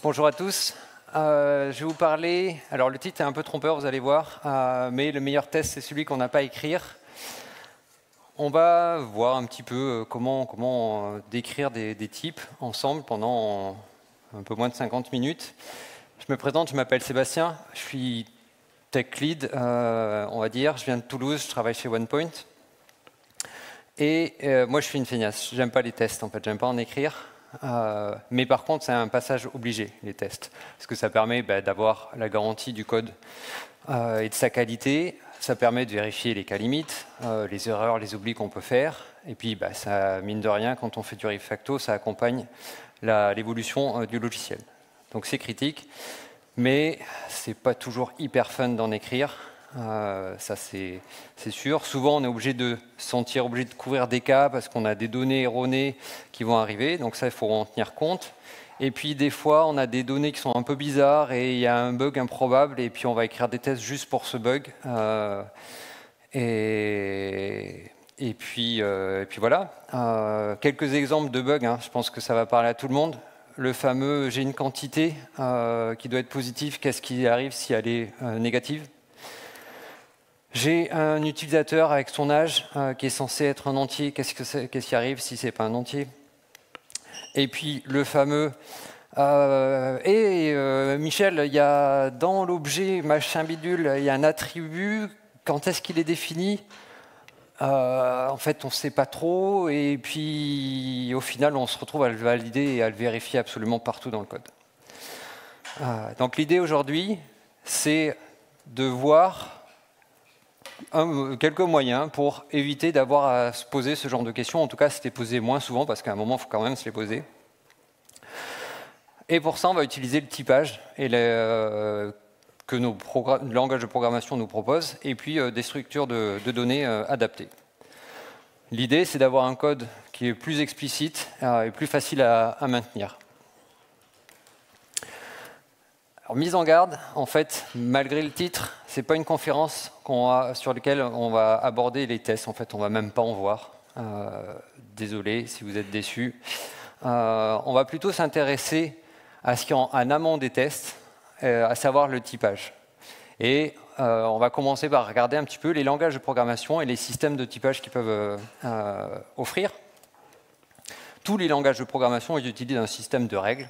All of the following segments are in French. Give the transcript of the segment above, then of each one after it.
Bonjour à tous. Je vais vous parler, alors le titre est un peu trompeur, vous allez voir, mais le meilleur test, c'est celui qu'on n'a pas à écrire. On va voir un petit peu comment décrire des types ensemble pendant un peu moins de 50 minutes. Je me présente, je m'appelle Sébastien, je suis tech lead, on va dire. Je viens de Toulouse, je travaille chez OnePoint. Et moi, je suis une feignasse. J'aime pas les tests, en fait, j'aime pas en écrire. Mais par contre, c'est un passage obligé, les tests, parce que ça permet d'avoir la garantie du code et de sa qualité. Ça permet de vérifier les cas limites, les erreurs, les oublis qu'on peut faire. Et puis, ça, mine de rien, quand on fait du refacto, ça accompagne l'évolution du logiciel. Donc c'est critique, mais c'est pas toujours hyper fun d'en écrire. Ça c'est sûr. Souvent on est obligé de se sentir obligé de couvrir des cas parce qu'on a des données erronées qui vont arriver, donc ça il faut en tenir compte. Et puis des fois on a des données qui sont un peu bizarres et il y a un bug improbable et puis on va écrire des tests juste pour ce bug. Et puis voilà. Quelques exemples de bugs, je pense que ça va parler à tout le monde. Le fameux j'ai une quantité qui doit être positive, qu'est-ce qui arrive si elle est négative? J'ai un utilisateur avec son âge qui est censé être un entier. Qu'est-ce qui arrive si ce n'est pas un entier? Et puis le fameux Michel, il y a dans l'objet machin bidule, il y a un attribut. Quand est-ce qu'il est défini? En fait, on ne sait pas trop. Et puis au final, on se retrouve à le valider et à le vérifier absolument partout dans le code. Donc l'idée aujourd'hui, c'est de voir quelques moyens pour éviter d'avoir à se poser ce genre de questions. En tout cas, se les poser moins souvent, parce qu'à un moment, il faut quand même se les poser. Et pour ça, on va utiliser le typage que le langage de programmation nous propose, et puis des structures de données adaptées. L'idée, c'est d'avoir un code qui est plus explicite et plus facile à maintenir. Alors, mise en garde, en fait, malgré le titre, ce n'est pas une conférence sur laquelle on va aborder les tests. En fait, on ne va même pas en voir. Désolé si vous êtes déçus. On va plutôt s'intéresser à ce qui est en amont des tests, à savoir le typage. Et on va commencer par regarder un petit peu les langages de programmation et les systèmes de typage qu'ils peuvent offrir. Tous les langages de programmation utilisent un système de règles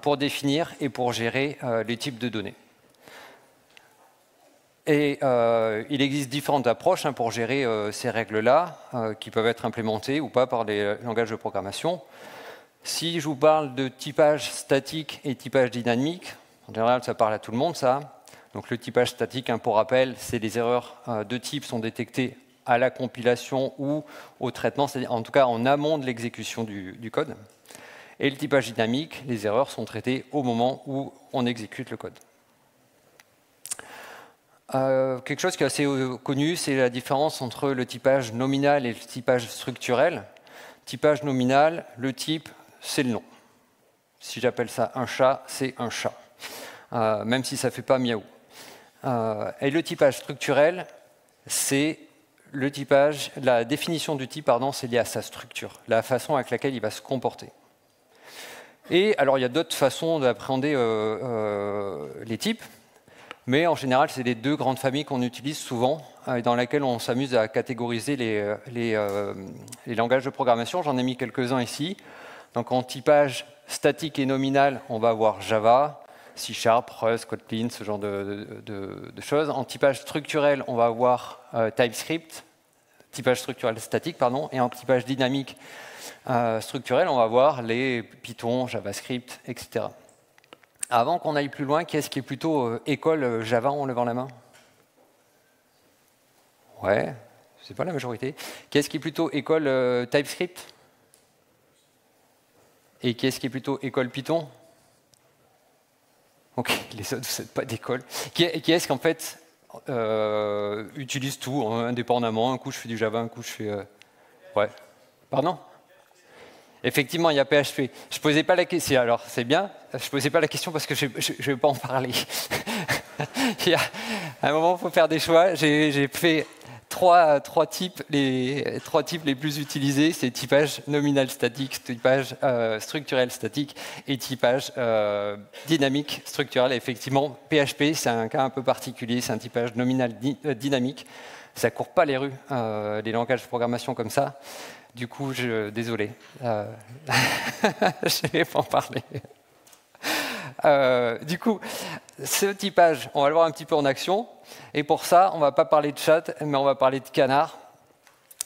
pour définir et pour gérer les types de données. Et il existe différentes approches pour gérer ces règles-là, qui peuvent être implémentées ou pas par les langages de programmation. Si je vous parle de typage statique et typage dynamique, en général ça parle à tout le monde ça. Donc le typage statique, pour rappel, c'est les erreurs de type sont détectées à la compilation ou au traitement, c'est-à-dire en tout cas en amont de l'exécution du code. Et le typage dynamique, les erreurs sont traitées au moment où on exécute le code. Quelque chose qui est assez connu, c'est la différence entre le typage nominal et le typage structurel. Typage nominal, le type, c'est le nom. Si j'appelle ça un chat, c'est un chat, même si ça ne fait pas miaou. Et le typage structurel, c'est le typage, la définition du type, c'est lié à sa structure, la façon avec laquelle il va se comporter. Et alors, il y a d'autres façons d'appréhender les types, mais en général, c'est les deux grandes familles qu'on utilise souvent, et dans lesquelles on s'amuse à catégoriser les langages de programmation. J'en ai mis quelques-uns ici. Donc, en typage statique et nominal, on va avoir Java, C#, Rust, Kotlin, ce genre de choses. En typage structurel, on va avoir TypeScript, typage structurel statique, et en typage dynamique structurel, on va voir les Python, JavaScript, etc. Avant qu'on aille plus loin, qui est-ce qui est plutôt école Java en levant la main? Ouais, c'est pas la majorité. Qui est-ce qui est plutôt école TypeScript? Et qui est-ce qui est plutôt école Python? Ok, les autres, vous n'êtes pas d'école. Qui est-ce qu'en fait utilise tout indépendamment? Un coup, je fais du Java, un coup, je fais... Ouais. Pardon? Effectivement, il y a PHP. Je ne posais pas la question. Alors, c'est bien. Je ne posais pas la question parce que je ne vais pas en parler. À un moment, il faut faire des choix. J'ai fait trois types les plus utilisés, c'est typage nominal statique, typage structurel statique et typage dynamique structurel. Effectivement, PHP, c'est un cas un peu particulier, c'est un typage nominal dynamique. Ça ne court pas les rues, les langages de programmation comme ça. Du coup, désolé, je ne vais pas en parler. Du coup, ce typage, on va le voir un petit peu en action. Et pour ça, on ne va pas parler de chat, mais on va parler de canard.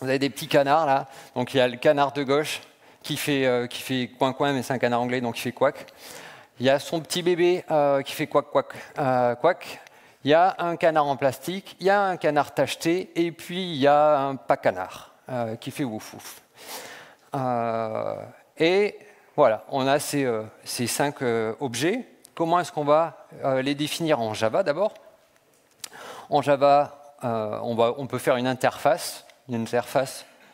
Vous avez des petits canards là. Donc il y a le canard de gauche qui fait coin-coin, mais c'est un canard anglais, donc il fait quack. Il y a son petit bébé qui fait quack. Il y a un canard en plastique, il y a un canard tacheté, et puis il y a un pas canard qui fait ouf ouf. Et voilà, on a ces 5 objets. Comment est-ce qu'on va les définir en Java d'abord? En Java, on peut faire une interface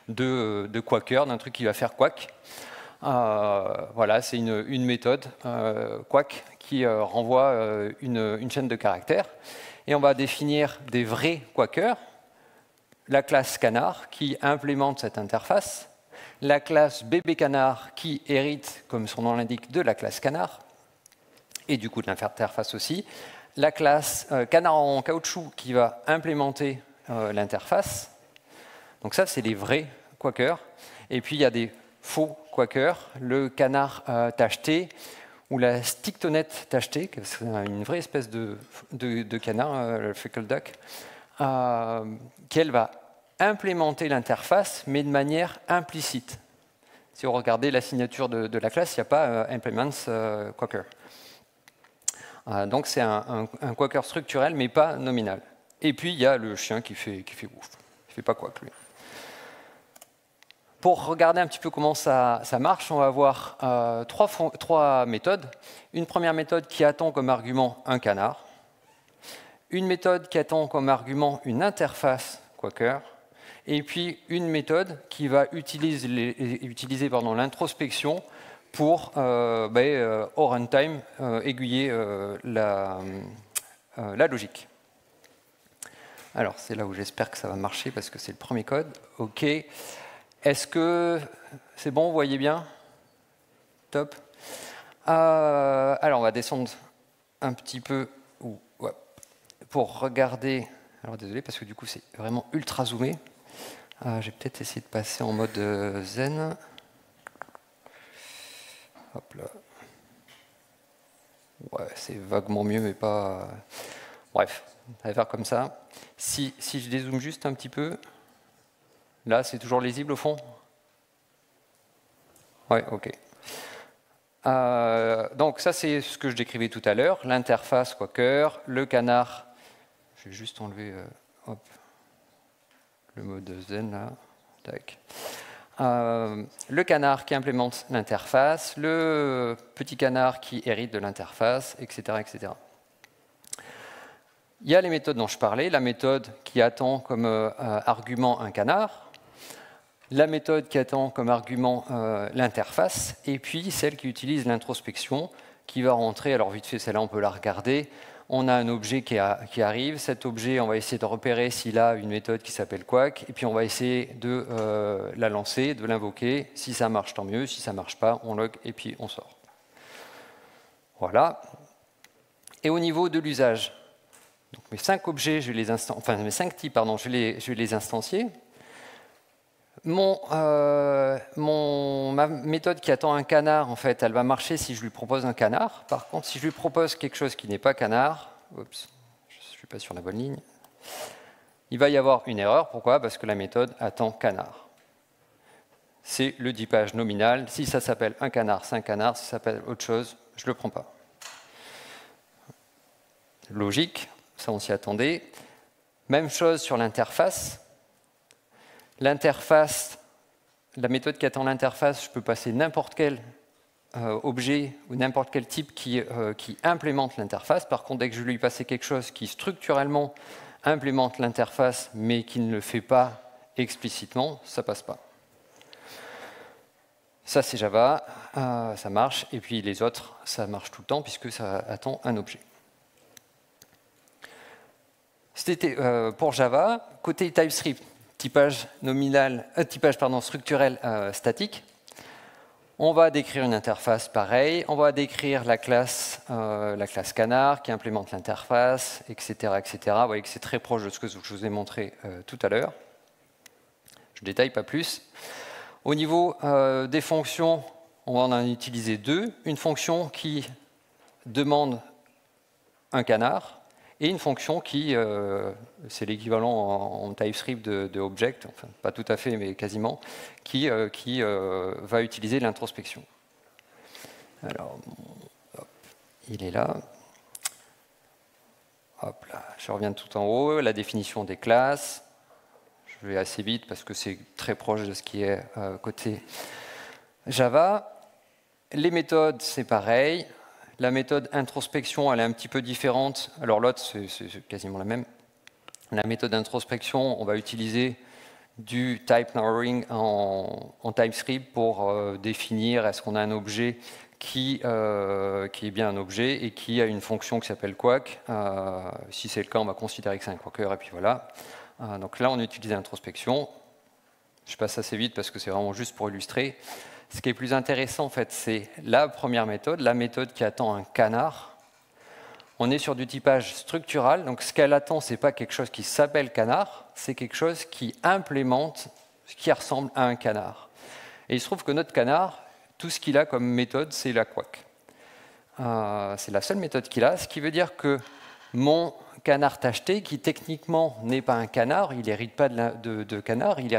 de Quaker, d'un truc qui va faire quack. Voilà, c'est une méthode quack qui renvoie une chaîne de caractères. Et on va définir des vrais Quakers, la classe canard qui implémente cette interface, la classe bébé canard qui hérite, comme son nom l'indique, de la classe canard, et du coup de l'interface aussi, la classe canard en caoutchouc qui va implémenter l'interface. Donc ça, c'est les vrais Quakers. Et puis il y a des faux Quakers, le canard tacheté ou la stictonette tachetée, c'est une vraie espèce de canard, le freckle duck, qu'elle va implémenter l'interface, mais de manière implicite. Si vous regardez la signature de la classe, il n'y a pas implements Quaker. Donc c'est un Quaker structurel, mais pas nominal. Et puis il y a le chien qui fait ouf. Il ne fait pas quack, lui. Pour regarder un petit peu comment ça marche, on va avoir trois méthodes. Une première méthode qui attend comme argument un canard. Une méthode qui attend comme argument une interface Quaker. Et puis une méthode qui va utiliser l'introspection pour, au runtime, aiguiller la logique. Alors, c'est là où j'espère que ça va marcher parce que c'est le premier code. OK. Est-ce que c'est bon, vous voyez bien? Top. Alors, on va descendre un petit peu pour regarder. Alors, désolé, parce que du coup, c'est vraiment ultra zoomé. Je vais peut-être essayer de passer en mode zen. Hop là. Ouais, c'est vaguement mieux, mais pas... Bref, on va faire comme ça. Si je dézoome juste un petit peu, là, c'est toujours lisible au fond? Ouais, OK. Donc ça, c'est ce que je décrivais tout à l'heure. L'interface Quaker, le canard. Je vais juste enlever le mode zen, là. Tac. Le canard qui implémente l'interface, le petit canard qui hérite de l'interface, etc., etc. Il y a les méthodes dont je parlais, la méthode qui attend comme argument un canard, la méthode qui attend comme argument l'interface, et puis celle qui utilise l'introspection, qui va rentrer, alors vite fait, celle-là on peut la regarder, on a un objet qui arrive, cet objet on va essayer de repérer s'il a une méthode qui s'appelle quack, et puis on va essayer de la lancer, de l'invoquer, si ça marche tant mieux, si ça ne marche pas, on log et puis on sort. Voilà. Et au niveau de l'usage, donc mes 5 objets, mes 5 types, pardon, je vais les instancier. Ma méthode qui attend un canard, en fait, elle va marcher si je lui propose un canard. Par contre, si je lui propose quelque chose qui n'est pas canard, oups, je ne suis pas sur la bonne ligne, il va y avoir une erreur. Pourquoi? Parce que la méthode attend canard. C'est le typage nominal. Si ça s'appelle un canard, c'est un canard. Si ça s'appelle autre chose, je ne le prends pas. Logique, ça on s'y attendait. Même chose sur l'interface. L'interface, la méthode qui attend l'interface, je peux passer n'importe quel objet ou n'importe quel type qui implémente l'interface. Par contre, dès que je lui passe quelque chose qui structurellement implémente l'interface, mais qui ne le fait pas explicitement, ça ne passe pas. Ça, c'est Java, ça marche. Et puis les autres, ça marche tout le temps puisque ça attend un objet. C'était pour Java. Côté TypeScript, typage structurel statique. On va décrire une interface pareil. On va décrire la classe canard qui implémente l'interface, etc., etc. Vous voyez que c'est très proche de ce que je vous ai montré tout à l'heure. Je ne détaille pas plus. Au niveau des fonctions, on va en utiliser deux. Une fonction qui demande un canard et une fonction qui, c'est l'équivalent en TypeScript de object, enfin pas tout à fait mais quasiment, qui va utiliser l'introspection. Alors, hop, il est là. Hop là, je reviens tout en haut, la définition des classes. Je vais assez vite parce que c'est très proche de ce qui est côté Java. Les méthodes, c'est pareil. La méthode introspection, elle est un petit peu différente. Alors l'autre, c'est quasiment la même. La méthode introspection, on va utiliser du type narrowing en TypeScript pour définir est-ce qu'on a un objet qui est bien un objet et qui a une fonction qui s'appelle quack. Si c'est le cas, on va considérer que c'est un quacker et puis voilà. Donc là, on utilise l'introspection. Je passe assez vite parce que c'est vraiment juste pour illustrer. Ce qui est plus intéressant, en fait, c'est la première méthode, la méthode qui attend un canard. On est sur du typage structural, donc ce qu'elle attend, ce n'est pas quelque chose qui s'appelle canard, c'est quelque chose qui implémente ce qui ressemble à un canard. Et il se trouve que notre canard, tout ce qu'il a comme méthode, c'est la quack. C'est la seule méthode qu'il a, ce qui veut dire que mon canard tacheté, qui techniquement n'est pas un canard, il n'hérite pas de canard, il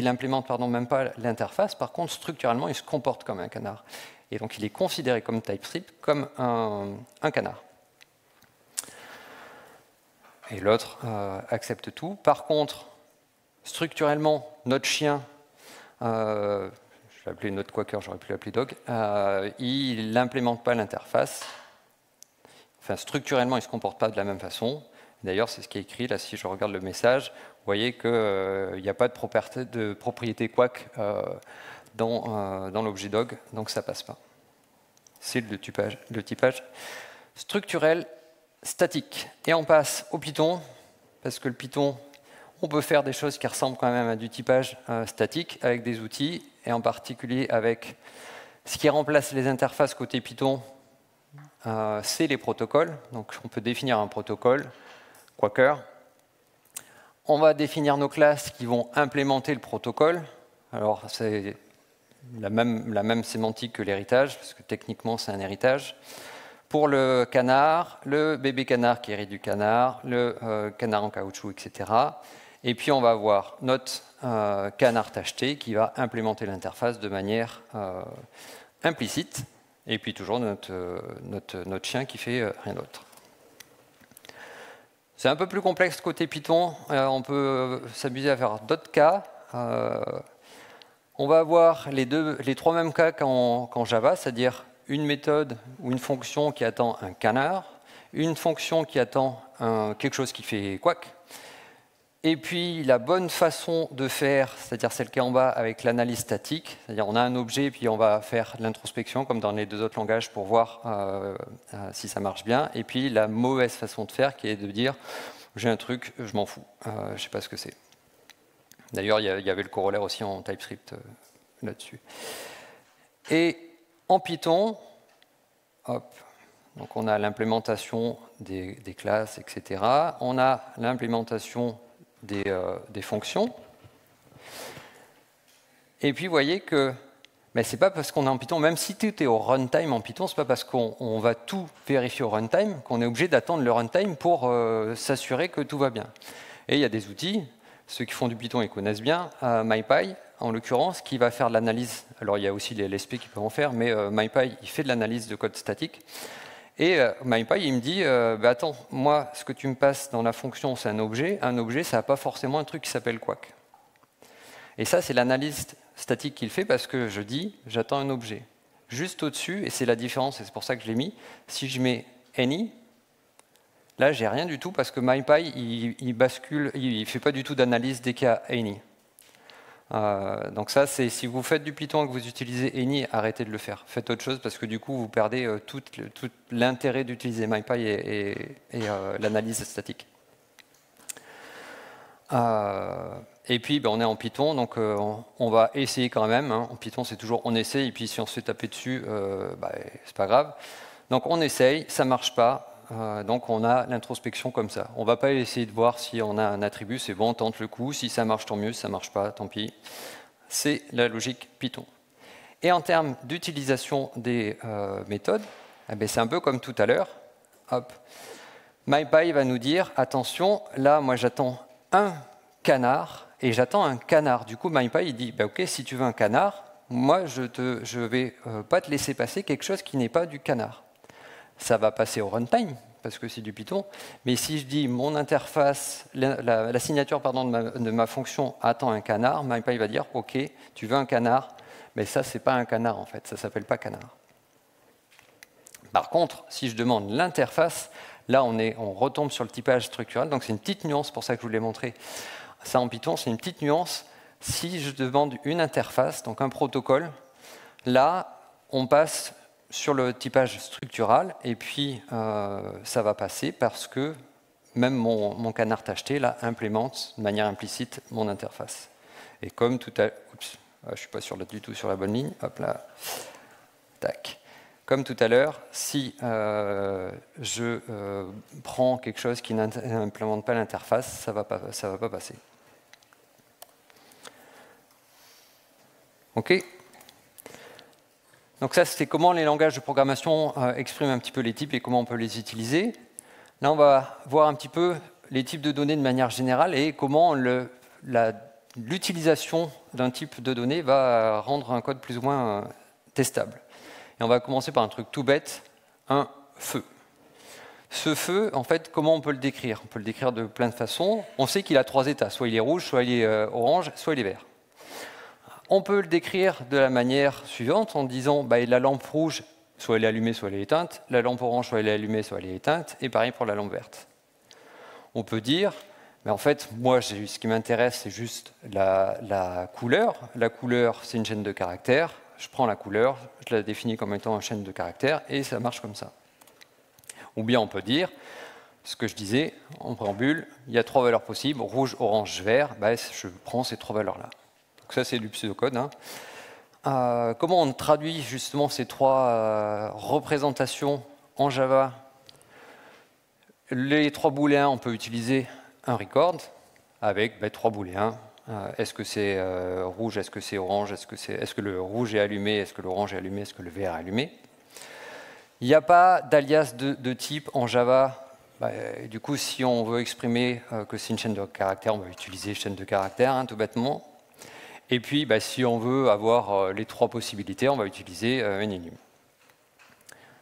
implémente même pas l'interface, par contre structurellement il se comporte comme un canard. Et donc il est considéré comme TypeScript comme un canard. Et l'autre accepte tout. Par contre, structurellement, notre chien, je vais l'appeler notre quacker, j'aurais pu l'appeler dog, il n'implémente pas l'interface. Enfin, structurellement, il ne se comporte pas de la même façon. D'ailleurs, c'est ce qui est écrit, là, si je regarde le message, vous voyez qu'il n'y a pas de propriété quack dans l'objet dog, donc ça ne passe pas. C'est le typage structurel statique. Et on passe au Python, parce que le Python, on peut faire des choses qui ressemblent quand même à du typage statique avec des outils, et en particulier avec ce qui remplace les interfaces côté Python, c'est les protocoles. Donc on peut définir un protocole, Quaker. On va définir nos classes qui vont implémenter le protocole. Alors c'est la même sémantique que l'héritage, parce que techniquement c'est un héritage. Pour le canard, le bébé canard qui hérite du canard, le canard en caoutchouc, etc. Et puis on va avoir notre canard tacheté qui va implémenter l'interface de manière implicite. Et puis toujours notre chien qui fait rien d'autre. C'est un peu plus complexe côté Python. On peut s'amuser à faire d'autres cas. On va avoir les trois mêmes cas qu'en Java, c'est-à-dire une méthode ou une fonction qui attend un canard, une fonction qui attend quelque chose qui fait quack. Et puis la bonne façon de faire, c'est-à-dire celle qui est en bas avec l'analyse statique, c'est-à-dire on a un objet puis on va faire l'introspection comme dans les deux autres langages pour voir si ça marche bien. Et puis la mauvaise façon de faire qui est de dire j'ai un truc, je m'en fous, je ne sais pas ce que c'est. D'ailleurs il y avait le corollaire aussi en TypeScript là-dessus. Et en Python, hop, donc on a l'implémentation des classes, etc. On a l'implémentation des fonctions. Et puis vous voyez que ce n'est pas parce qu'on est en Python, même si tout est au runtime en Python, ce n'est pas parce qu'on va tout vérifier au runtime qu'on est obligé d'attendre le runtime pour s'assurer que tout va bien. Et il y a des outils, ceux qui font du Python ils connaissent bien, MyPy en l'occurrence, qui va faire de l'analyse. Alors il y a aussi les LSP qui peuvent en faire, mais MyPy il fait de l'analyse de code statique. Et MyPy, il me dit, attends, moi, ce que tu me passes dans la fonction, c'est un objet. Un objet, ça n'a pas forcément un truc qui s'appelle quack. Et ça, c'est l'analyse statique qu'il fait parce que je dis, j'attends un objet. Juste au-dessus, et c'est la différence, et c'est pour ça que je l'ai mis, si je mets any, là, j'ai rien du tout parce que MyPy, il bascule, il ne fait pas du tout d'analyse dès qu'il y a any. Donc ça, c'est si vous faites du Python et que vous utilisez any, arrêtez de le faire. Faites autre chose parce que du coup, vous perdez tout l'intérêt d'utiliser MyPy et l'analyse statique. Et puis, on est en Python, donc on va essayer quand même. Hein. En Python, c'est toujours on essaye, et puis si on se fait taper dessus, c'est pas grave. Donc on essaye, ça marche pas. Donc on a l'introspection comme ça. On va pas essayer de voir si on a un attribut, c'est bon, on tente le coup. Si ça marche, tant mieux. Si ça marche pas, tant pis. C'est la logique Python. Et en termes d'utilisation des méthodes, c'est un peu comme tout à l'heure. Hop. MyPy va nous dire, attention, là, moi j'attends un canard, et j'attends un canard. Du coup, MyPy, il dit, ok, si tu veux un canard, moi, je vais pas te laisser passer quelque chose qui n'est pas du canard. Ça va passer au runtime, parce que c'est du Python, mais si je dis mon interface, la signature de ma fonction attend un canard, MyPy va dire, ok, tu veux un canard, mais ça, c'est pas un canard, en fait, ça s'appelle pas canard. Par contre, si je demande l'interface, là, on retombe sur le typage structurel, donc c'est une petite nuance, pour ça que je vous l'ai montré. Ça, en Python, c'est une petite nuance. Si je demande une interface, donc un protocole, là, on passe sur le typage structural, et puis ça va passer parce que même mon canard tacheté, là, implémente de manière implicite mon interface. Et comme tout à l'heure... Oups, je ne suis pas du tout sur la bonne ligne. Hop là. Tac. Comme tout à l'heure, si je prends quelque chose qui n'implémente pas l'interface, ça va pas passer. OK. Donc ça, c'était comment les langages de programmation expriment un petit peu les types et comment on peut les utiliser. Là, on va voir un petit peu les types de données de manière générale et comment l'utilisation d'un type de données va rendre un code plus ou moins testable. Et on va commencer par un truc tout bête, un feu. Ce feu, en fait, comment on peut le décrire? On peut le décrire de plein de façons. On sait qu'il a 3 états, soit il est rouge, soit il est orange, soit il est vert. On peut le décrire de la manière suivante, en disant la lampe rouge, soit elle est allumée, soit elle est éteinte, la lampe orange, soit elle est allumée, soit elle est éteinte, et pareil pour la lampe verte. On peut dire, mais en fait, moi, ce qui m'intéresse, c'est juste la couleur. La couleur, c'est une chaîne de caractères. Je prends la couleur, je la définis comme étant une chaîne de caractères, et ça marche comme ça. Ou bien on peut dire, ce que je disais en préambule, il y a 3 valeurs possibles, rouge, orange, vert, je prends ces 3 valeurs-là. Donc ça, c'est du pseudocode. Hein. Comment on traduit justement ces 3 représentations en Java? Les 3 booléens, on peut utiliser un record avec 3 booléens. Est-ce que c'est rouge, est-ce que c'est orange, est-ce que le rouge est allumé, est-ce que l'orange est allumé, est-ce que le vert est allumé? Il n'y a pas d'alias de type en Java. Du coup, si on veut exprimer que c'est une chaîne de caractères, on va utiliser chaîne de caractères, hein, tout bêtement. Et puis, si on veut avoir les 3 possibilités, on va utiliser une enum.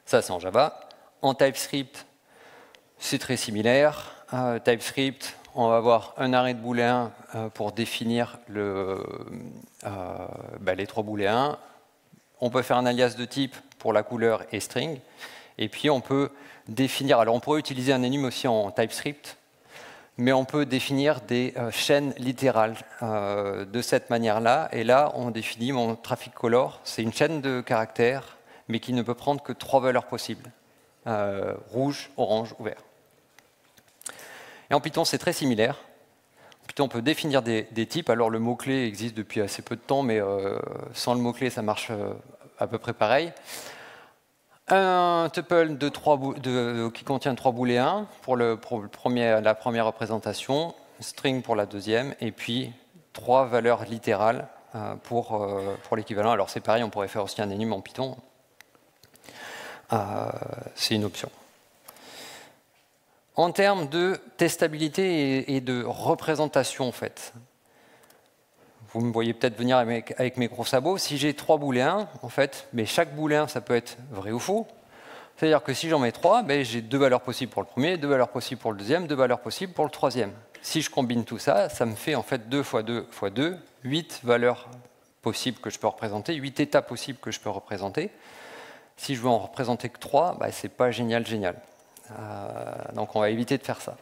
Ça, c'est en Java. En TypeScript, c'est très similaire. TypeScript, on va avoir un arrêt de booléen pour définir les 3 booléens. On peut faire un alias de type pour la couleur et string. Et puis, on peut définir... Alors, on pourrait utiliser un enum aussi en TypeScript, mais on peut définir des chaînes littérales de cette manière-là. Et là, on définit mon traffic color. C'est une chaîne de caractères, mais qui ne peut prendre que 3 valeurs possibles. Rouge, orange ou vert. Et en Python, c'est très similaire. En Python, on peut définir des types. Alors, le mot-clé existe depuis assez peu de temps, mais sans le mot-clé, ça marche à peu près pareil. Un tuple qui contient 3 booléens pour la première représentation, string pour la deuxième, et puis 3 valeurs littérales pour l'équivalent. Alors c'est pareil, on pourrait faire aussi un enum en Python. C'est une option. En termes de testabilité et de représentation, en fait, vous me voyez peut-être venir avec mes gros sabots. Si j'ai 3 booléens, en fait, mais chaque booléen, ça peut être vrai ou faux. C'est-à-dire que si j'en mets 3, j'ai 2 valeurs possibles pour le premier, 2 valeurs possibles pour le deuxième, 2 valeurs possibles pour le troisième. Si je combine tout ça, ça me fait en fait 2 fois 2 fois 2, 8 valeurs possibles que je peux représenter, 8 états possibles que je peux représenter. Si je veux en représenter que 3, c'est pas génial. Donc on va éviter de faire ça.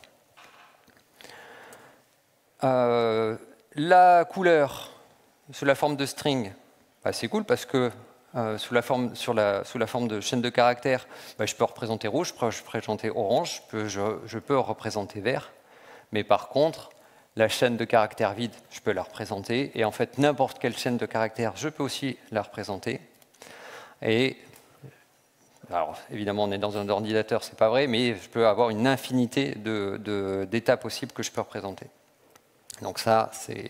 La couleur sous la forme de string, c'est cool parce que sous la forme de chaîne de caractères, je peux représenter rouge, je peux représenter orange, je peux représenter vert. Mais par contre, La chaîne de caractères vide, je peux la représenter. Et en fait, n'importe quelle chaîne de caractères, je peux aussi la représenter. Et alors, évidemment, on est dans un ordinateur, c'est pas vrai, mais je peux avoir une infinité d'états possibles que je peux représenter. Donc ça, c'est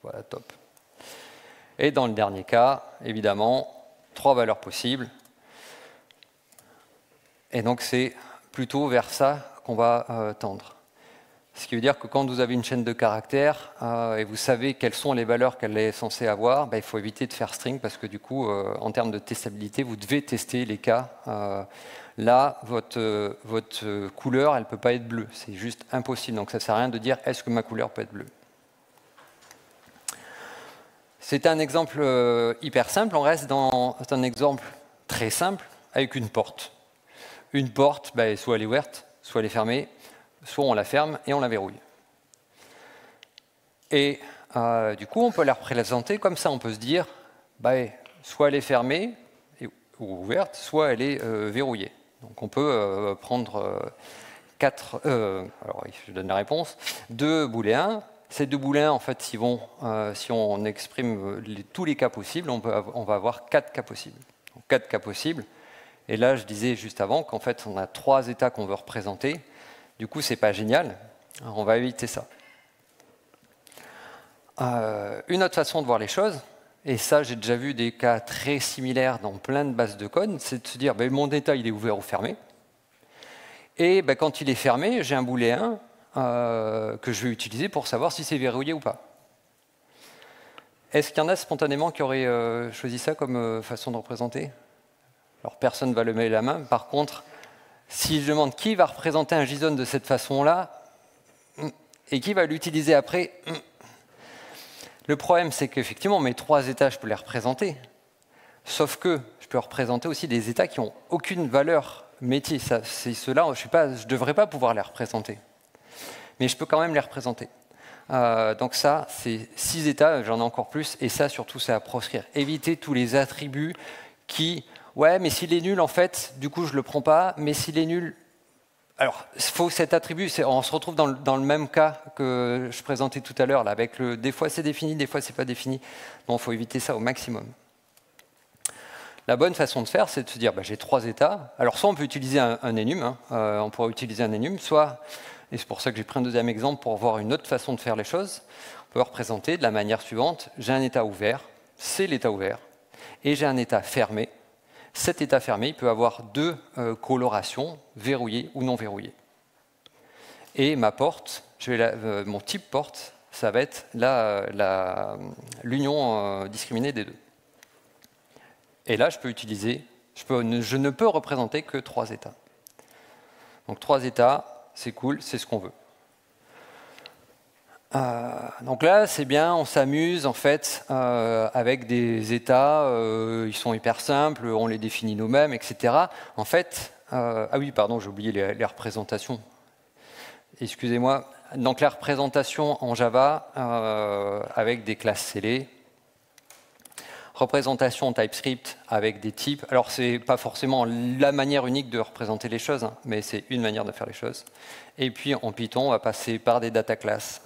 voilà, top. Et dans le dernier cas, évidemment, 3 valeurs possibles. Et donc, c'est plutôt vers ça qu'on va tendre. Ce qui veut dire que quand vous avez une chaîne de caractères et vous savez quelles sont les valeurs qu'elle est censée avoir, ben, il faut éviter de faire string parce que du coup, en termes de testabilité, vous devez tester les cas. Là, votre couleur, elle ne peut pas être bleue. C'est juste impossible. Donc ça ne sert à rien de dire est-ce que ma couleur peut être bleue. C'est un exemple hyper simple. On reste dans un exemple très simple avec une porte. Une porte, ben, soit elle est ouverte, soit elle est fermée. Soit on la ferme et on la verrouille. Et du coup, on peut la représenter comme ça. On peut se dire, bah, soit elle est fermée ou ouverte, soit elle est verrouillée. Donc on peut prendre 4, alors je donne la réponse, 2 booléens. Ces 2 booléens, en fait, si on exprime tous les cas possibles, on va avoir 4 cas possibles. Donc, 4 cas possibles. Et là, je disais juste avant qu'en fait, on a 3 états qu'on veut représenter. Du coup, ce n'est pas génial. Alors, on va éviter ça. Une autre façon de voir les choses, et ça, j'ai déjà vu des cas très similaires dans plein de bases de code, c'est de se dire, ben, mon état, il est ouvert ou fermé. Et ben, quand il est fermé, j'ai un booléen que je vais utiliser pour savoir si c'est verrouillé ou pas. Est-ce qu'il y en a spontanément qui auraient choisi ça comme façon de représenter? Alors, personne ne va lever la main. Par contre, si je demande qui va représenter un JSON de cette façon-là et qui va l'utiliser après, le problème c'est qu'effectivement mes 3 états, je peux les représenter. Sauf que je peux représenter aussi des états qui n'ont aucune valeur métier. Ceux-là, je ne devrais pas pouvoir les représenter. Mais je peux quand même les représenter. Donc ça, c'est 6 états, j'en ai encore plus. Et ça, surtout, c'est à proscrire. Éviter tous les attributs qui... Ouais, mais s'il est nul, en fait, du coup, je ne le prends pas. Mais s'il est nul... Alors, il faut que cet attribut, on se retrouve dans le même cas que je présentais tout à l'heure, avec des fois c'est défini, des fois c'est pas défini. Bon, il faut éviter ça au maximum. La bonne façon de faire, c'est de se dire, bah, j'ai 3 états. Alors, soit on peut utiliser un enum, on pourrait utiliser un enum, soit, et c'est pour ça que j'ai pris un deuxième exemple pour voir une autre façon de faire les choses, on peut représenter de la manière suivante, j'ai un état ouvert, c'est l'état ouvert, et j'ai un état fermé. Cet état fermé, il peut avoir 2 colorations, verrouillées ou non verrouillées. Et ma porte, mon type porte, ça va être l'union discriminée des 2. Et là, je ne peux représenter que 3 états. Donc 3 états, c'est cool, c'est ce qu'on veut. Donc là, c'est bien, on s'amuse en fait avec des états, ils sont hyper simples, on les définit nous-mêmes, etc. En fait, ah oui, pardon, j'ai oublié les représentations. Excusez-moi. Donc la représentation en Java avec des classes scellées. Représentation TypeScript avec des types. Alors, ce n'est pas forcément la manière unique de représenter les choses, mais c'est une manière de faire les choses. Et puis, en Python, on va passer par des data classes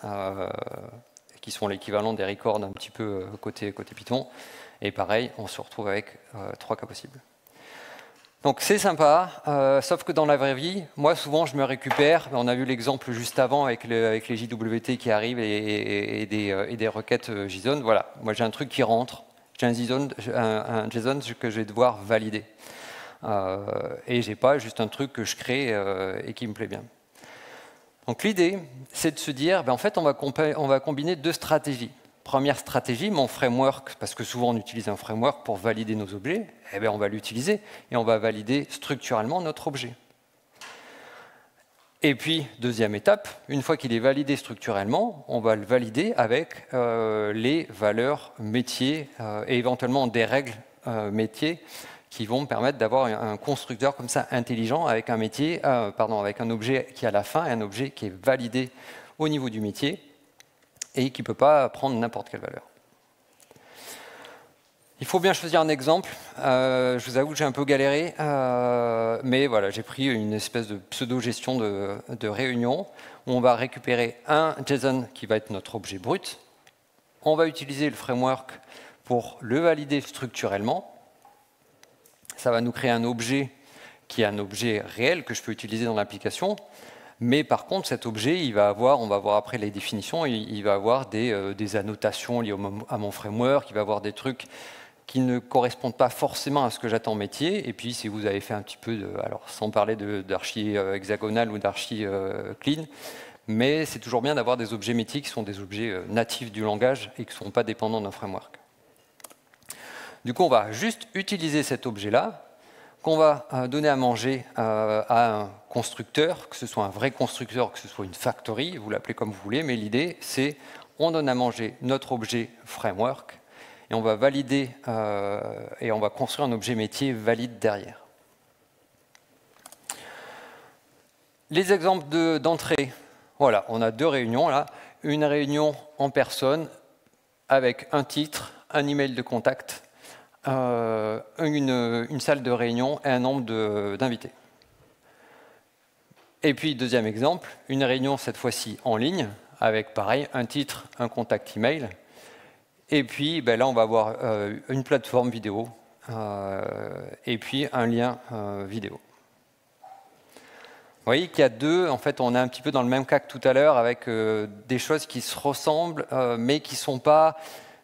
qui sont l'équivalent des records un petit peu côté Python. Et pareil, on se retrouve avec 3 cas possibles. Donc, c'est sympa, sauf que dans la vraie vie, moi, souvent, je me récupère. On a vu l'exemple juste avant avec les JWT qui arrivent et des requêtes JSON. Voilà, moi, j'ai un truc qui rentre. J'ai un JSON que je vais devoir valider. Et je n'ai pas juste un truc que je crée et qui me plaît bien. Donc l'idée, c'est de se dire, en fait, on va combiner 2 stratégies. Première stratégie, mon framework, parce que souvent on utilise un framework pour valider nos objets, eh bien, on va l'utiliser et on va valider structurellement notre objet. Et puis, deuxième étape, une fois qu'il est validé structurellement, on va le valider avec les valeurs métiers et éventuellement des règles métiers qui vont me permettre d'avoir un constructeur comme ça intelligent avec un avec un objet qui est à la fin et un objet qui est validé au niveau du métier et qui ne peut pas prendre n'importe quelle valeur. Il faut bien choisir un exemple. Je vous avoue que j'ai un peu galéré, mais voilà, j'ai pris une espèce de pseudo-gestion de réunion où on va récupérer un JSON qui va être notre objet brut. On va utiliser le framework pour le valider structurellement. Ça va nous créer un objet qui est un objet réel que je peux utiliser dans l'application. Mais par contre, cet objet, on va voir après les définitions, il va avoir des annotations liées à mon framework, il va avoir des trucs qui ne correspondent pas forcément à ce que j'attends métier. Et puis, si vous avez fait un petit peu alors sans parler d'archi hexagonal ou d'archi clean, mais c'est toujours bien d'avoir des objets métiers qui sont des objets natifs du langage et qui ne sont pas dépendants d'un framework. Du coup, on va juste utiliser cet objet-là, qu'on va donner à manger à un constructeur, que ce soit un vrai constructeur, que ce soit une factory, vous l'appelez comme vous voulez, mais l'idée, c'est on donne à manger notre objet framework, et on va valider et on va construire un objet métier valide derrière. Les exemples d'entrée, voilà, on a deux réunions là. Une réunion en personne avec un titre, un email de contact, une salle de réunion et un nombre d'invités. Et puis, deuxième exemple, une réunion cette fois-ci en ligne avec pareil, un titre, un contact email. Et puis là, on va avoir une plateforme vidéo et puis un lien vidéo. Vous voyez qu'il y a deux, en fait, on est un petit peu dans le même cas que tout à l'heure avec des choses qui se ressemblent, mais qui ne sont pas.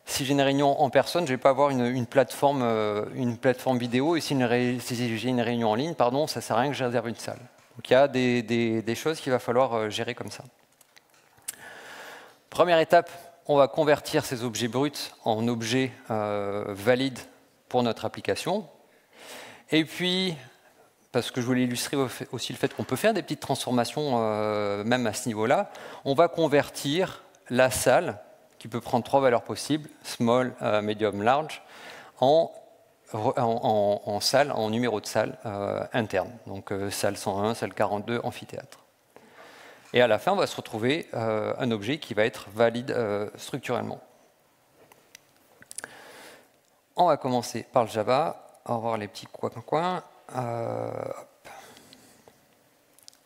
Si j'ai une réunion en personne, je ne vais pas avoir une plateforme vidéo. Et si j'ai une réunion en ligne, pardon, ça ne sert à rien que je réserve une salle. Donc il y a des choses qu'il va falloir gérer comme ça. Première étape, on va convertir ces objets bruts en objets valides pour notre application. Et puis, parce que je voulais illustrer aussi le fait qu'on peut faire des petites transformations même à ce niveau-là, on va convertir la salle, qui peut prendre trois valeurs possibles, small, medium, large, en salle, en numéro de salle interne. Donc salle 101, salle 42, amphithéâtre. Et à la fin, on va se retrouver un objet qui va être valide structurellement. On va commencer par le Java. On va voir les petits coins.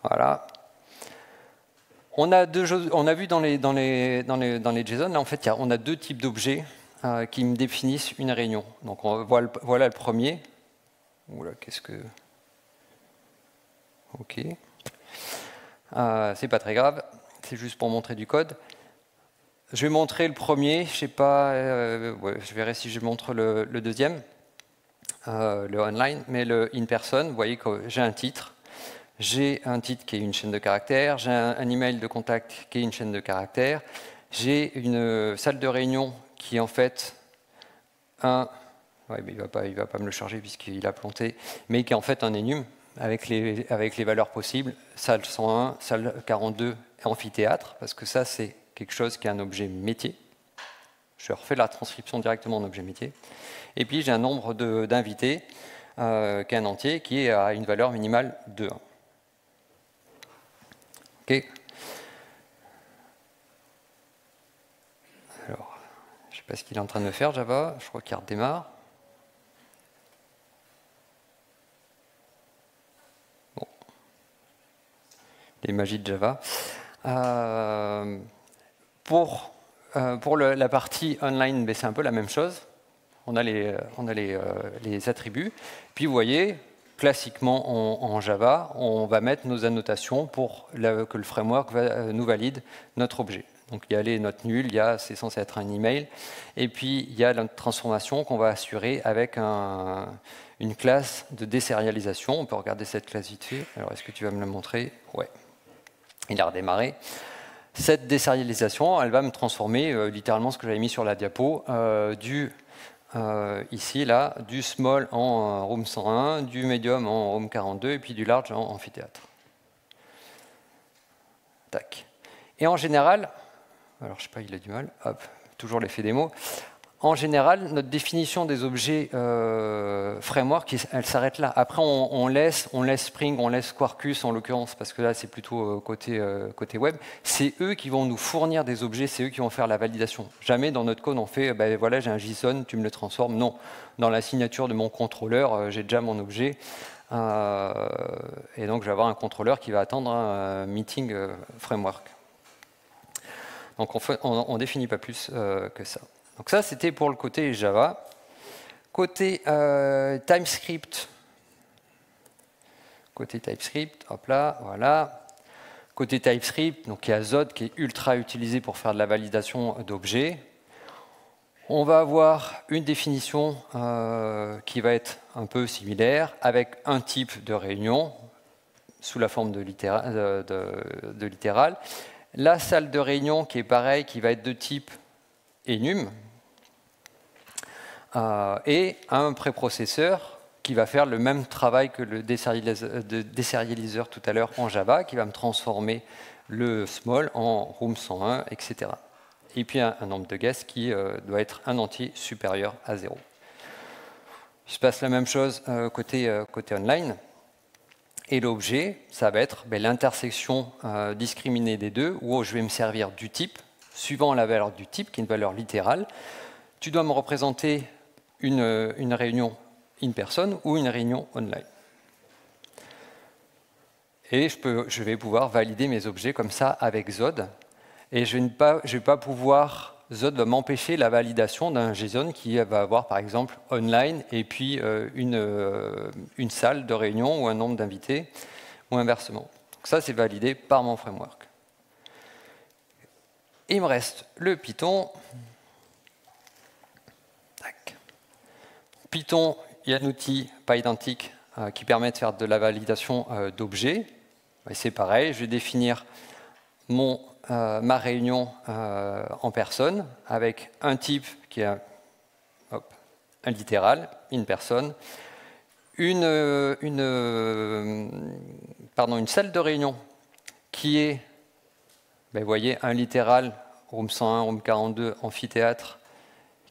Voilà. On a vu dans les JSON, là, en fait, on a deux types d'objets qui me définissent une réunion. Donc voilà le premier. Oula, qu'est-ce que... Ok. C'est pas très grave, c'est juste pour montrer du code. Je vais montrer le premier, je sais pas, je verrai si je montre le deuxième, le online, mais le in-person, vous voyez que j'ai un titre. J'ai un titre qui est une chaîne de caractères, j'ai un email de contact qui est une chaîne de caractères, j'ai une salle de réunion qui est en fait mais il va pas me le charger puisqu'il a planté, mais qui est en fait un enum avec les valeurs possibles, salle 101, salle 42, amphithéâtre, parce que ça c'est quelque chose qui est un objet métier. Je refais la transcription directement en objet métier. Et puis j'ai un nombre d'invités qui est un entier qui est à une valeur minimale de 1. Ok. Alors, je ne sais pas ce qu'il est en train de faire, Java. Je crois qu'il redémarre. Bon. Les magies de Java. Pour la partie online, c'est un peu la même chose. On a les attributs. Puis vous voyez, classiquement en Java, on va mettre nos annotations pour que le framework nous valide notre objet. Donc il y a notre nul, c'est censé être un email. Et puis il y a la transformation qu'on va assurer avec une classe de désérialisation. On peut regarder cette classe vite fait. Alors est-ce que tu vas me la montrer? Ouais. Il a redémarré. Cette désérialisation, elle va me transformer littéralement ce que j'avais mis sur la diapo, ici, là, du small en room 101, du medium en room 42 et puis du large en amphithéâtre. Tac. Et en général, alors je sais pas, il a du mal, hop, toujours l'effet démo. En général, notre définition des objets framework, elle s'arrête là. Après, on laisse Spring, on laisse Quarkus en l'occurrence, parce que là, c'est plutôt côté web. C'est eux qui vont nous fournir des objets, c'est eux qui vont faire la validation. Jamais dans notre code, on fait, ben, voilà, j'ai un JSON, tu me le transformes. Non, dans la signature de mon contrôleur, j'ai déjà mon objet. Et donc, je vais avoir un contrôleur qui va attendre un meeting framework. Donc, on ne définit pas plus que ça. Donc ça, c'était pour le côté Java. Côté TypeScript, hop là, voilà. Côté TypeScript, donc il y a Zod qui est ultra utilisé pour faire de la validation d'objets. On va avoir une définition qui va être un peu similaire, avec un type de réunion sous la forme de littéral. La salle de réunion qui est pareil, qui va être de type enum, et un préprocesseur qui va faire le même travail que le désérialiseur tout à l'heure en Java, qui va me transformer le small en room 101, etc. Et puis un nombre de guests qui doit être un entier supérieur à 0. Il se passe la même chose côté online. Et l'objet, ça va être l'intersection discriminée des deux, où je vais me servir du type, suivant la valeur du type, qui est une valeur littérale. Tu dois me représenter une réunion in-person ou une réunion online. Et je vais pouvoir valider mes objets comme ça avec Zod. Et je vais pas pouvoir, Zod va m'empêcher la validation d'un JSON qui va avoir par exemple online et puis une salle de réunion ou un nombre d'invités ou inversement. Donc ça, c'est validé par mon framework. Et il me reste le Python. Python, il y a un outil pas identique qui permet de faire de la validation d'objets. C'est pareil, je vais définir ma réunion en personne avec un type qui est un littéral, une personne, une salle de réunion qui est, vous voyez, un littéral, room 101, room 42, amphithéâtre,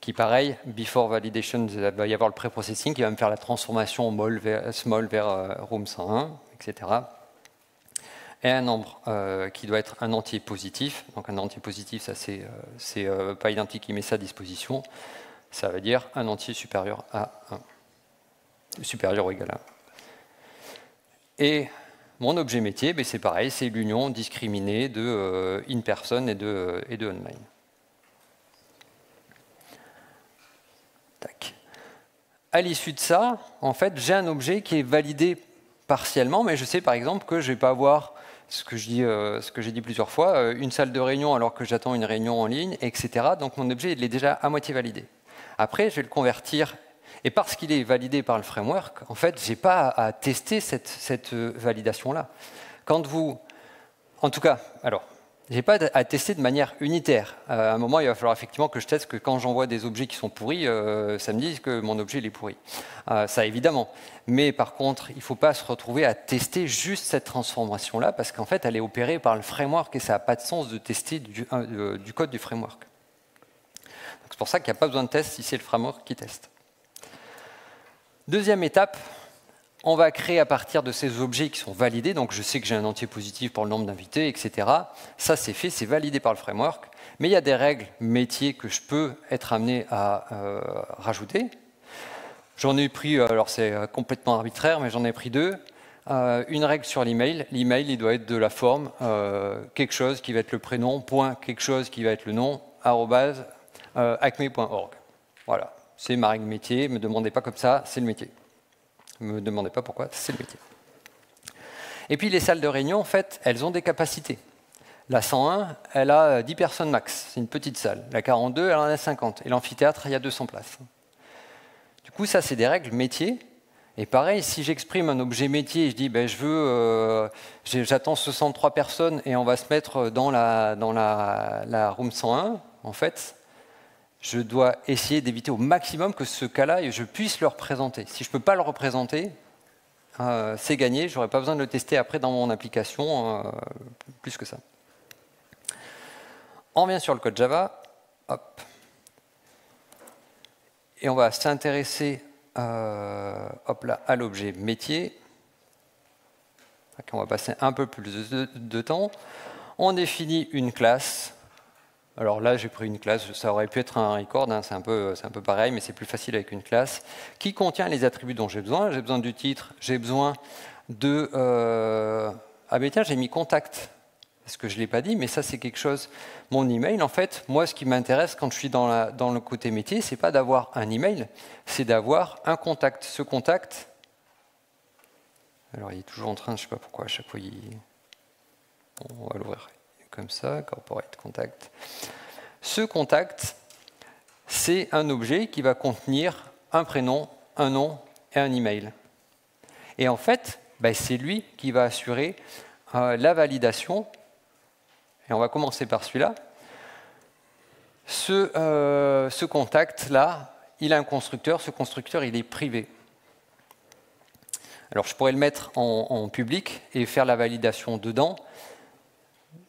qui, pareil, before validation, il va y avoir le pré-processing qui va me faire la transformation small vers room 101, etc. Et un nombre qui doit être un entier positif. Donc un entier positif, ça c'est pas identique, il met ça à disposition. Ça veut dire un entier supérieur à 1. Supérieur ou égal à 1. Et mon objet métier, c'est pareil, c'est l'union discriminée de in-person et de online. Tac. À l'issue de ça, en fait, j'ai un objet qui est validé partiellement, mais je sais par exemple que je ne vais pas avoir ce que j'ai dit plusieurs fois, une salle de réunion alors que j'attends une réunion en ligne, etc. Donc mon objet il est déjà à moitié validé. Après, je vais le convertir, et parce qu'il est validé par le framework, en fait, je n'ai pas à tester cette validation-là. Quand vous... En tout cas, alors, je n'ai pas à tester de manière unitaire. À un moment, il va falloir effectivement que je teste que quand j'envoie des objets qui sont pourris, ça me dise que mon objet il est pourri. Ça, évidemment. Mais par contre, il ne faut pas se retrouver à tester juste cette transformation-là, parce qu'en fait, elle est opérée par le framework et ça n'a pas de sens de tester du code du framework. C'est pour ça qu'il n'y a pas besoin de test si c'est le framework qui teste. Deuxième étape, on va créer à partir de ces objets qui sont validés. Donc je sais que j'ai un entier positif pour le nombre d'invités, etc. Ça c'est fait, c'est validé par le framework. Mais il y a des règles métiers que je peux être amené à rajouter. J'en ai pris, alors c'est complètement arbitraire, mais j'en ai pris deux. Une règle sur l'email. L'email, il doit être de la forme quelque chose qui va être le prénom, point quelque chose qui va être le nom, arrobase, acme.org. Voilà, c'est ma règle métier. Ne me demandez pas comme ça, c'est le métier. Ne me demandez pas pourquoi, c'est le métier. Et puis les salles de réunion, en fait, elles ont des capacités. La 101, elle a 10 personnes max, c'est une petite salle. La 42, elle en a 50. Et l'amphithéâtre, il y a 200 places. Du coup, ça, c'est des règles métiers. Et pareil, si j'exprime un objet métier, je dis, j'attends 63 personnes et on va se mettre dans la room 101, en fait, je dois essayer d'éviter au maximum que ce cas-là, je puisse le représenter. Si je ne peux pas le représenter, c'est gagné. Je n'aurai pas besoin de le tester après dans mon application, plus que ça. On revient sur le code Java. Hop. Et on va s'intéresser à l'objet métier. On va passer un peu plus de temps. On définit une classe. Alors là, j'ai pris une classe, ça aurait pu être un record, hein, c'est un peu pareil, mais c'est plus facile avec une classe, qui contient les attributs dont j'ai besoin. J'ai besoin du titre, j'ai besoin de... Ah mais tiens, j'ai mis contact, parce que je ne l'ai pas dit, mais ça c'est quelque chose... Mon email, en fait, moi ce qui m'intéresse quand je suis dans le côté métier, c'est pas d'avoir un email, c'est d'avoir un contact. Ce contact... Alors il est toujours en train, je ne sais pas pourquoi, à chaque fois il... On va l'ouvrir comme ça, corporate contact. Ce contact, c'est un objet qui va contenir un prénom, un nom et un email. Et en fait, c'est lui qui va assurer la validation. Et on va commencer par celui-là. Ce contact-là, il a un constructeur. Ce constructeur, il est privé. Alors, je pourrais le mettre en public et faire la validation dedans.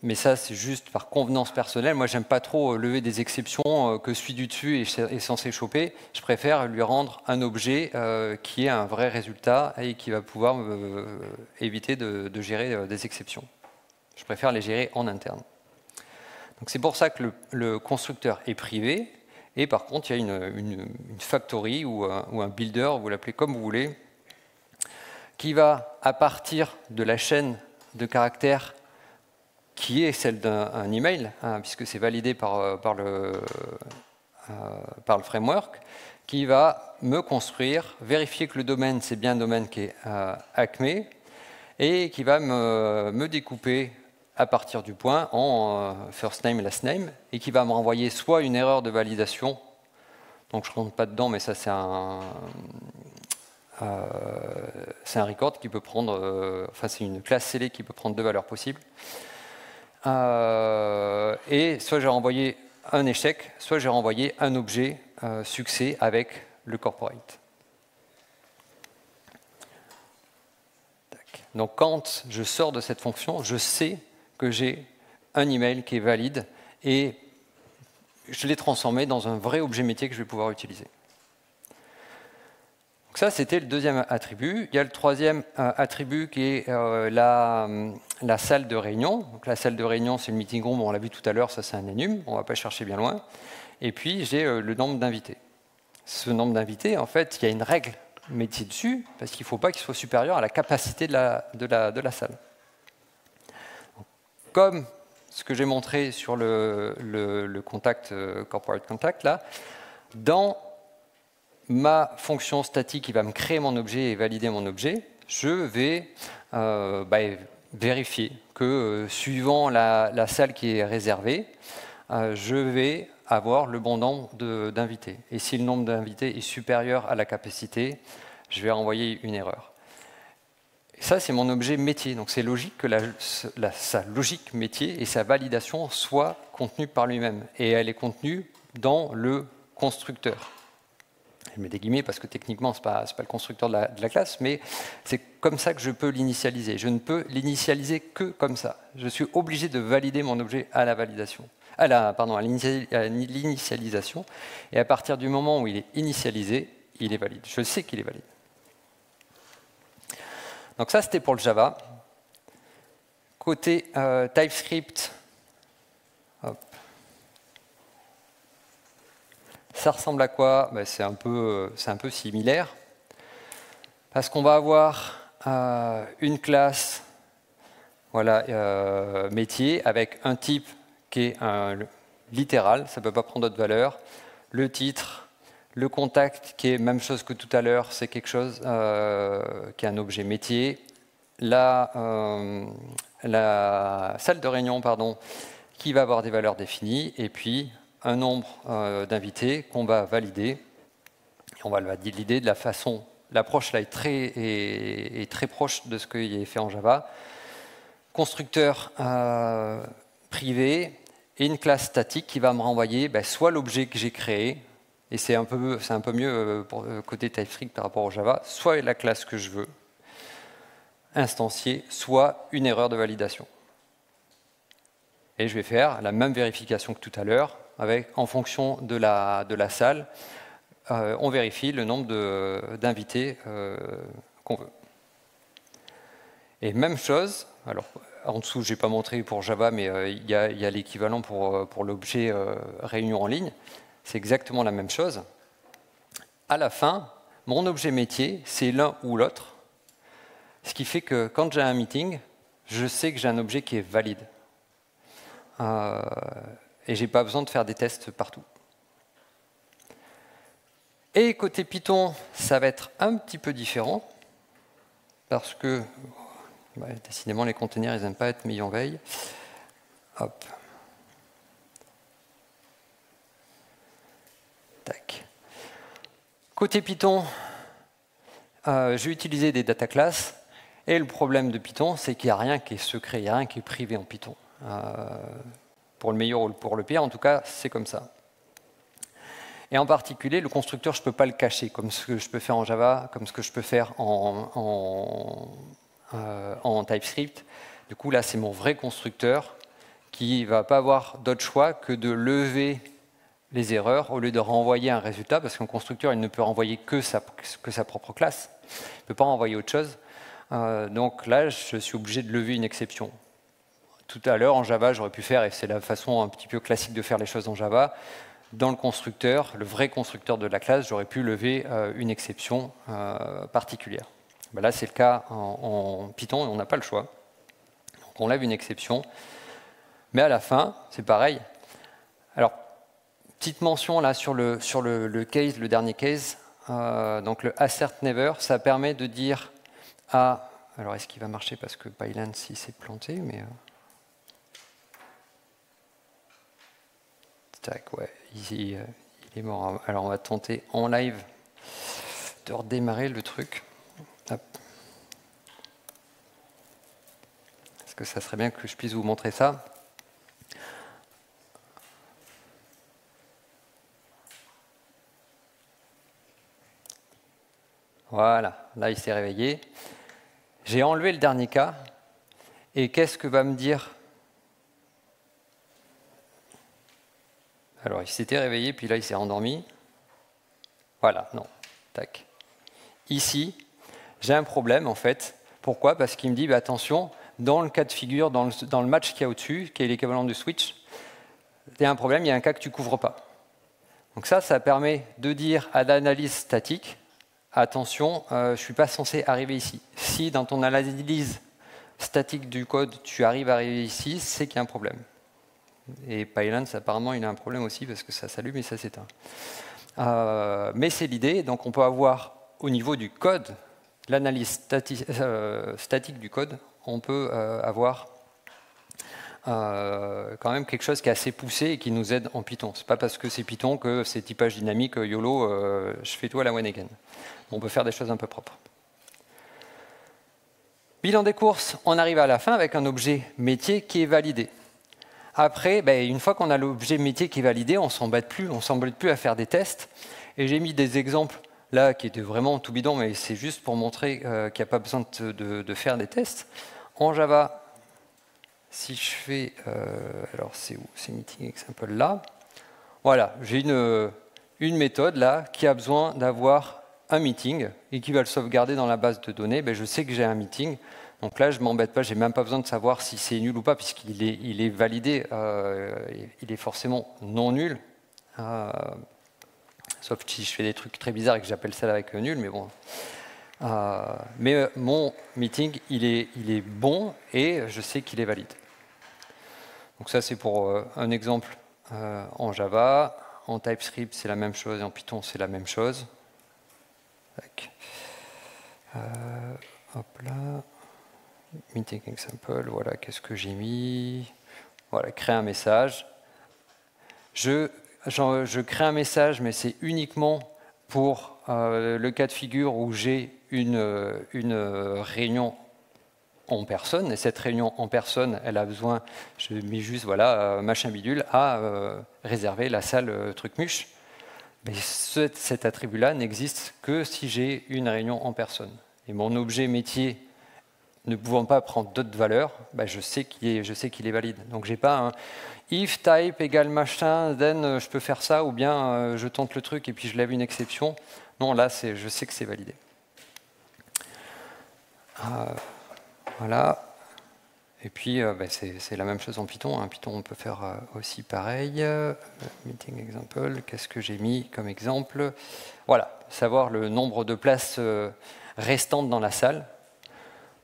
Mais ça, c'est juste par convenance personnelle. Moi, j'aime pas trop lever des exceptions que celui du dessus est censé choper. Je préfère lui rendre un objet qui ait un vrai résultat et qui va pouvoir éviter de gérer des exceptions. Je préfère les gérer en interne. Donc c'est pour ça que le constructeur est privé. Et par contre, il y a une factory ou un builder, vous l'appelez comme vous voulez, qui va, à partir de la chaîne de caractères qui est celle d'un email, hein, puisque c'est validé par le framework, qui va me construire, vérifier que le domaine, c'est bien un domaine qui est Acme, et qui va me découper à partir du point en first name et last name, et qui va me renvoyer soit une erreur de validation, donc je ne rentre pas dedans, mais ça c'est un record qui peut prendre, enfin c'est une classe scellée qui peut prendre deux valeurs possibles. Et soit j'ai renvoyé un échec, soit j'ai renvoyé un objet succès avec le corporate. Donc quand je sors de cette fonction, je sais que j'ai un email qui est valide et je l'ai transformé dans un vrai objet métier que je vais pouvoir utiliser. Donc ça, c'était le deuxième attribut. Il y a le troisième attribut qui est la salle de réunion. Donc, la salle de réunion, c'est le meeting room, on l'a vu tout à l'heure, ça c'est un enum, on ne va pas chercher bien loin. Et puis, j'ai le nombre d'invités. Ce nombre d'invités, en fait, il y a une règle métier dessus, parce qu'il ne faut pas qu'il soit supérieur à la capacité de la salle. Donc, comme ce que j'ai montré sur le contact, corporate contact, là, dans ma fonction statique qui va me créer mon objet et valider mon objet, je vais vérifier que suivant la salle qui est réservée, je vais avoir le bon nombre d'invités. Et si le nombre d'invités est supérieur à la capacité, je vais renvoyer une erreur. Et ça, c'est mon objet métier. Donc c'est logique que sa logique métier et sa validation soient contenues par lui-même. Et elle est contenue dans le constructeur. Je mets des guillemets parce que techniquement, ce n'est pas le constructeur de la classe, mais c'est comme ça que je peux l'initialiser. Je ne peux l'initialiser que comme ça. Je suis obligé de valider mon objet à la validation, à l'initialisation. Et à partir du moment où il est initialisé, il est valide. Je sais qu'il est valide. Donc ça, c'était pour le Java. Côté TypeScript, hop. Ça ressemble à quoi? C'est un peu similaire. Parce qu'on va avoir une classe métier avec un type qui est littéral, ça ne peut pas prendre d'autres valeurs. Le titre, le contact qui est même chose que tout à l'heure, c'est quelque chose qui est un objet métier. La salle de réunion, qui va avoir des valeurs définies. Et puis un nombre d'invités qu'on va valider. Et on va le valider de la façon... L'approche là est très proche de ce qui est fait en Java. Constructeur privé et une classe statique qui va me renvoyer soit l'objet que j'ai créé, et c'est un peu mieux pour côté TypeScript par rapport au Java, soit la classe que je veux instancier, soit une erreur de validation. Et je vais faire la même vérification que tout à l'heure, en fonction de la salle, on vérifie le nombre d'invités qu'on veut. Et même chose, alors en dessous je n'ai pas montré pour Java, mais il y a l'équivalent pour l'objet réunion en ligne, c'est exactement la même chose. À la fin, mon objet métier, c'est l'un ou l'autre, ce qui fait que quand j'ai un meeting, je sais que j'ai un objet qui est valide. Et je n'ai pas besoin de faire des tests partout. Et côté Python, ça va être un petit peu différent, parce que, décidément, les conteneurs, ils n'aiment pas être mis en veille. Hop. Tac. Côté Python, j'ai utilisé des data classes, et le problème de Python, c'est qu'il n'y a rien qui est secret, il n'y a rien qui est privé en Python. Pour le meilleur ou pour le pire, en tout cas, c'est comme ça. Et en particulier, le constructeur, je ne peux pas le cacher, comme ce que je peux faire en Java, comme ce que je peux faire en TypeScript. Du coup, là, c'est mon vrai constructeur qui ne va pas avoir d'autre choix que de lever les erreurs au lieu de renvoyer un résultat, parce qu'un constructeur, il ne peut renvoyer que sa propre classe. Il ne peut pas renvoyer autre chose. Donc là, je suis obligé de lever une exception. Tout à l'heure, en Java, j'aurais pu faire, et c'est la façon un petit peu classique de faire les choses en Java, dans le constructeur, le vrai constructeur de la classe, j'aurais pu lever une exception particulière. Ben là, c'est le cas en Python, on n'a pas le choix. Donc on lève une exception. Mais à la fin, c'est pareil. Alors, petite mention là sur le case, le dernier case. Donc le assert never, ça permet de dire à... Alors, est-ce qu'il va marcher parce que Pylance, il s'est planté, mais... Tac, ouais, il est mort. Alors on va tenter en live de redémarrer le truc. Hop. Est-ce que ça serait bien que je puisse vous montrer ça? Voilà, là il s'est réveillé. J'ai enlevé le dernier cas. Et qu'est-ce que va me dire? Alors, il s'était réveillé, puis là, il s'est rendormi. Voilà, non. Tac. Ici, j'ai un problème, en fait. Pourquoi? Parce qu'il me dit, bah, attention, dans le cas de figure, dans le match qu'il y a au-dessus, qui est l'équivalent du switch, il y a un problème, il y a un cas que tu ne couvres pas. Donc ça permet de dire à l'analyse statique, attention, je ne suis pas censé arriver ici. Si, dans ton analyse statique du code, tu arrives à arriver ici, c'est qu'il y a un problème. Et Pylance, apparemment, il a un problème aussi parce que ça s'allume et ça s'éteint. Mais c'est l'idée. Donc, on peut avoir au niveau du code, l'analyse statique du code, on peut avoir quand même quelque chose qui est assez poussé et qui nous aide en Python. C'est pas parce que c'est Python que c'est typage dynamique, YOLO, je fais tout à la one again. On peut faire des choses un peu propres. Bilan des courses, on arrive à la fin avec un objet métier qui est validé. Après, une fois qu'on a l'objet métier qui est validé, on ne s'embête plus à faire des tests. Et j'ai mis des exemples là qui étaient vraiment tout bidons, mais c'est juste pour montrer qu'il n'y a pas besoin de faire des tests. En Java, si je fais... alors c'est où? C'est meeting example là. Voilà, j'ai une méthode là qui a besoin d'avoir un meeting et qui va le sauvegarder dans la base de données. Je sais que j'ai un meeting. Donc là, je ne m'embête pas, je n'ai même pas besoin de savoir si c'est nul ou pas, puisqu'il est validé, il est forcément non nul. Sauf si je fais des trucs très bizarres et que j'appelle ça avec nul, mais bon. Mais mon meeting, il est bon et je sais qu'il est valide. Donc ça, c'est pour un exemple en Java. En TypeScript, c'est la même chose, et en Python, c'est la même chose. Hop là. Meeting example, voilà, qu'est-ce que j'ai mis? Voilà, créer un message. Je crée un message, mais c'est uniquement pour le cas de figure où j'ai une réunion en personne. Et cette réunion en personne, elle a besoin, je mets juste, voilà, machin bidule, à réserver la salle truc-muche. Mais cet attribut-là n'existe que si j'ai une réunion en personne. Et mon objet métier ne pouvant pas prendre d'autres valeurs, bah, je sais qu'il est valide. Donc j'ai pas un if type égale machin, then je peux faire ça, ou bien je tente le truc et puis je lève une exception. Non, là, je sais que c'est validé. Voilà. Et puis, bah, c'est la même chose en Python. En Python, on peut faire aussi pareil. Meeting example, qu'est-ce que j'ai mis comme exemple? Voilà, savoir le nombre de places restantes dans la salle.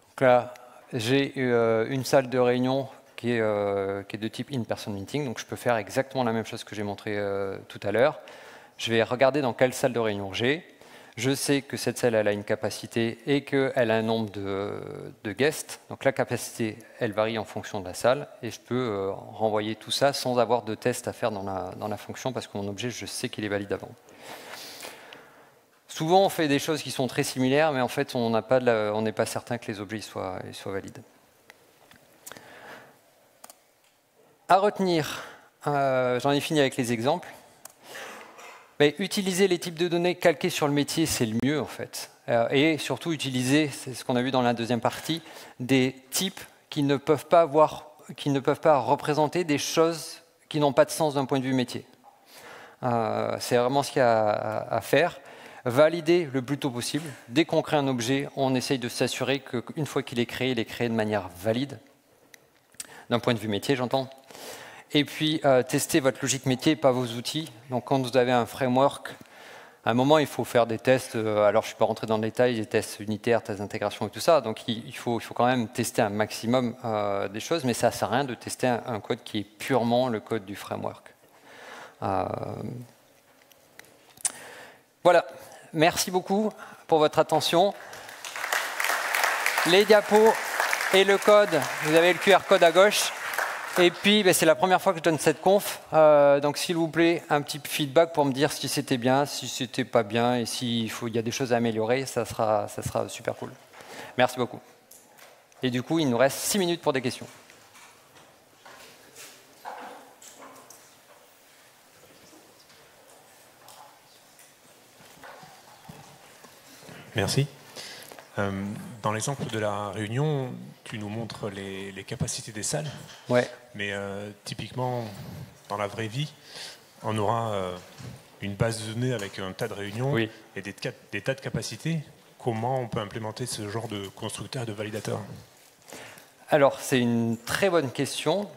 Donc là, j'ai une salle de réunion qui est de type in-person meeting. Donc je peux faire exactement la même chose que j'ai montré tout à l'heure. Je vais regarder dans quelle salle de réunion j'ai. Je sais que cette salle elle a une capacité et qu'elle a un nombre de guests. Donc la capacité, elle varie en fonction de la salle. Et je peux renvoyer tout ça sans avoir de test à faire dans la fonction parce que mon objet, je sais qu'il est valide avant. Souvent, on fait des choses qui sont très similaires, mais en fait, on n'est pas certain que les objets soient valides. À retenir, j'en ai fini avec les exemples. Mais utiliser les types de données calqués sur le métier, c'est le mieux en fait. Et surtout utiliser, c'est ce qu'on a vu dans la deuxième partie, des types qui ne peuvent pas représenter des choses qui n'ont pas de sens d'un point de vue métier. C'est vraiment ce qu'il y a à faire. Valider le plus tôt possible. Dès qu'on crée un objet, on essaye de s'assurer qu'une fois qu'il est créé, il est créé de manière valide. D'un point de vue métier, j'entends. Et puis, tester votre logique métier, pas vos outils. Donc, quand vous avez un framework, à un moment, il faut faire des tests. Alors, je ne suis pas rentré dans le détail, des tests unitaires, tests d'intégration et tout ça. Donc, il faut quand même tester un maximum des choses, mais ça ne sert à rien de tester un code qui est purement le code du framework. Voilà. Merci beaucoup pour votre attention. Les diapos et le code, vous avez le QR code à gauche. Et puis, c'est la première fois que je donne cette conf. Donc, s'il vous plaît, un petit feedback pour me dire si c'était bien, si c'était pas bien, et s'il y a des choses à améliorer, ça sera super cool. Merci beaucoup. Et du coup, il nous reste 6 minutes pour des questions. Merci. Dans l'exemple de la réunion, tu nous montres les capacités des salles. Ouais. Mais typiquement, dans la vraie vie, on aura une base de données avec un tas de réunions et des tas de capacités. Comment on peut implémenter ce genre de constructeur et de validateur? Alors, c'est une très bonne question.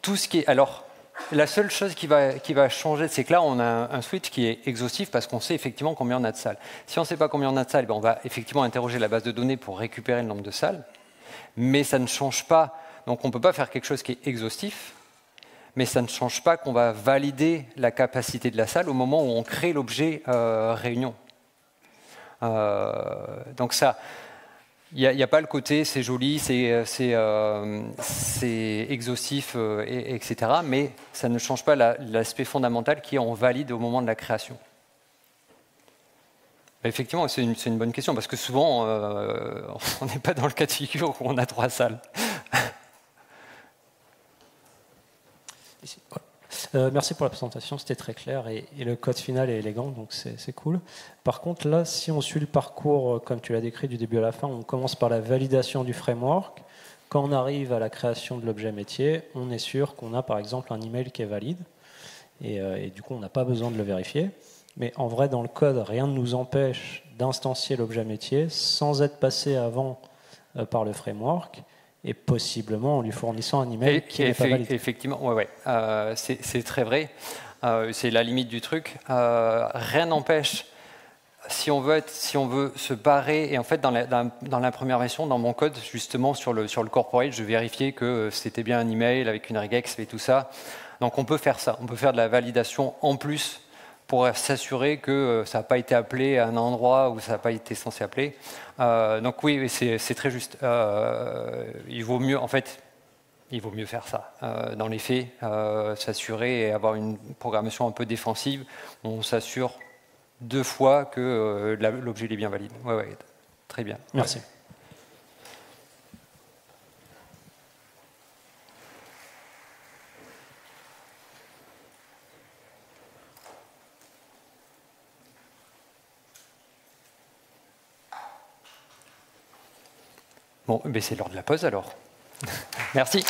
Tout ce qui est... Alors, la seule chose qui va changer, c'est que là, on a un switch qui est exhaustif parce qu'on sait effectivement combien on a de salles. Si on ne sait pas combien on a de salles, on va effectivement interroger la base de données pour récupérer le nombre de salles. Mais ça ne change pas. Donc, on ne peut pas faire quelque chose qui est exhaustif, mais ça ne change pas qu'on va valider la capacité de la salle au moment où on crée l'objet réunion. Donc ça... Il n'y a pas le côté c'est joli, c'est exhaustif, etc. Mais ça ne change pas l'aspect fondamental qui est on valide au moment de la création. Effectivement, c'est une bonne question parce que souvent, on n'est pas dans le cas de figure où on a 3 salles. Ici. Merci pour la présentation, c'était très clair et le code final est élégant, donc c'est cool. Par contre, là, si on suit le parcours comme tu l'as décrit du début à la fin, on commence par la validation du framework. Quand on arrive à la création de l'objet métier, on est sûr qu'on a par exemple un email qui est valide et du coup, on n'a pas besoin de le vérifier. Mais en vrai, dans le code, rien ne nous empêche d'instancier l'objet métier sans être passé avant par le framework. Et possiblement en lui fournissant un email qui n'est pas valide. Effectivement, c'est très vrai. C'est la limite du truc. Rien n'empêche, si on veut se barrer, et en fait dans la première version, dans mon code, justement sur le corporate, je vérifiais que c'était bien un email avec une regex et tout ça. Donc on peut faire ça, on peut faire de la validation en plus pour s'assurer que ça n'a pas été appelé à un endroit où ça n'a pas été censé appeler. Donc oui, c'est très juste. Il vaut mieux faire ça. Dans les faits, s'assurer et avoir une programmation un peu défensive. On s'assure 2 fois que l'objet est bien valide. Ouais, très bien. Merci. Bon, c'est l'heure de la pause alors. Merci.